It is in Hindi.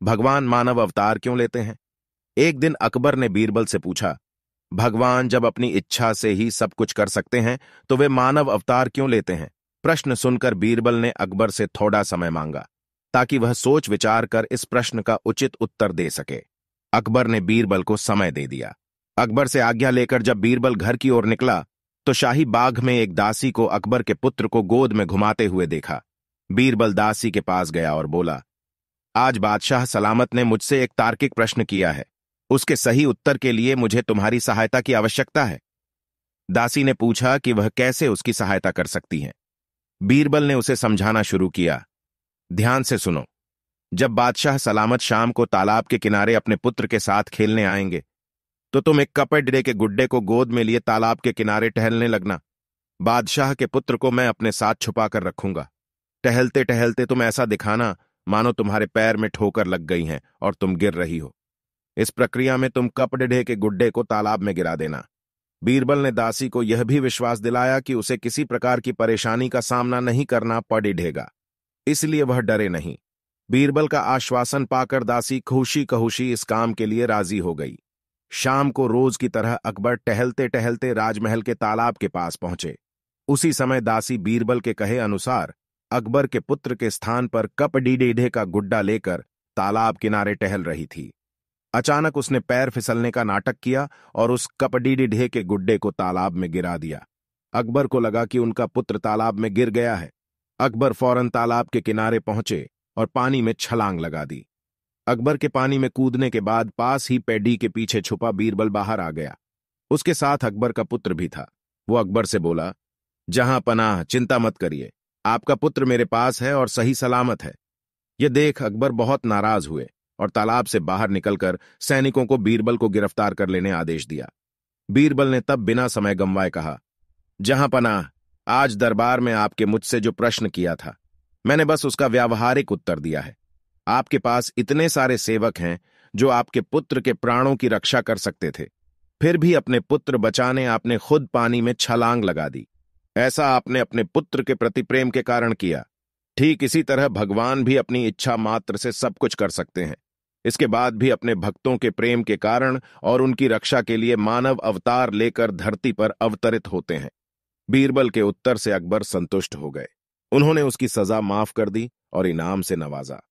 भगवान मानव अवतार क्यों लेते हैं? एक दिन अकबर ने बीरबल से पूछा, भगवान जब अपनी इच्छा से ही सब कुछ कर सकते हैं तो वे मानव अवतार क्यों लेते हैं? प्रश्न सुनकर बीरबल ने अकबर से थोड़ा समय मांगा ताकि वह सोच विचार कर इस प्रश्न का उचित उत्तर दे सके। अकबर ने बीरबल को समय दे दिया। अकबर से आज्ञा लेकर जब बीरबल घर की ओर निकला तो शाही बाग में एक दासी को अकबर के पुत्र को गोद में घुमाते हुए देखा। बीरबल दासी के पास गया और बोला, आज बादशाह सलामत ने मुझसे एक तार्किक प्रश्न किया है। उसके सही उत्तर के लिए मुझे तुम्हारी सहायता की आवश्यकता है। दासी ने पूछा कि वह कैसे उसकी सहायता कर सकती है। बीरबल ने उसे समझाना शुरू किया, ध्यान से सुनो। जब बादशाह सलामत शाम को तालाब के किनारे अपने पुत्र के साथ खेलने आएंगे तो तुम एक कपड़े के गुड्डे को गोद में लिए तालाब के किनारे टहलने लगना। बादशाह के पुत्र को मैं अपने साथ छुपा कर रखूंगा। टहलते टहलते तुम ऐसा दिखाना मानो तुम्हारे पैर में ठोकर लग गई है और तुम गिर रही हो। इस प्रक्रिया में तुम कपड़े के गुड्डे को तालाब में गिरा देना। बीरबल ने दासी को यह भी विश्वास दिलाया कि उसे किसी प्रकार की परेशानी का सामना नहीं करना पड़ेगा, इसलिए वह डरे नहीं। बीरबल का आश्वासन पाकर दासी खुशी खुशी इस काम के लिए राजी हो गई। शाम को रोज की तरह अकबर टहलते टहलते राजमहल के तालाब के पास पहुंचे। उसी समय दासी बीरबल के कहे अनुसार अकबर के पुत्र के स्थान पर कपड़ीडे का गुड्डा लेकर तालाब किनारे टहल रही थी। अचानक उसने पैर फिसलने का नाटक किया और उस कपड़ीडे के गुड्डे को तालाब में गिरा दिया। अकबर को लगा कि उनका पुत्र तालाब में गिर गया है। अकबर फौरन तालाब के किनारे पहुंचे और पानी में छलांग लगा दी। अकबर के पानी में कूदने के बाद पास ही पैडी के पीछे छुपा बीरबल बाहर आ गया। उसके साथ अकबर का पुत्र भी था। वो अकबर से बोला, जहां पनाह, चिंता मत करिए, आपका पुत्र मेरे पास है और सही सलामत है। यह देख अकबर बहुत नाराज हुए और तालाब से बाहर निकलकर सैनिकों को बीरबल को गिरफ्तार कर लेने आदेश दिया। बीरबल ने तब बिना समय गंवाए कहा, जहां पनाह, आज दरबार में आपके मुझसे जो प्रश्न किया था मैंने बस उसका व्यावहारिक उत्तर दिया है। आपके पास इतने सारे सेवक हैं जो आपके पुत्र के प्राणों की रक्षा कर सकते थे, फिर भी अपने पुत्र बचाने आपने खुद पानी में छलांग लगा दी। ऐसा आपने अपने पुत्र के प्रति प्रेम के कारण किया। ठीक इसी तरह भगवान भी अपनी इच्छा मात्र से सब कुछ कर सकते हैं। इसके बाद भी अपने भक्तों के प्रेम के कारण और उनकी रक्षा के लिए मानव अवतार लेकर धरती पर अवतरित होते हैं। बीरबल के उत्तर से अकबर संतुष्ट हो गए। उन्होंने उसकी सजा माफ कर दी और इनाम से नवाजा।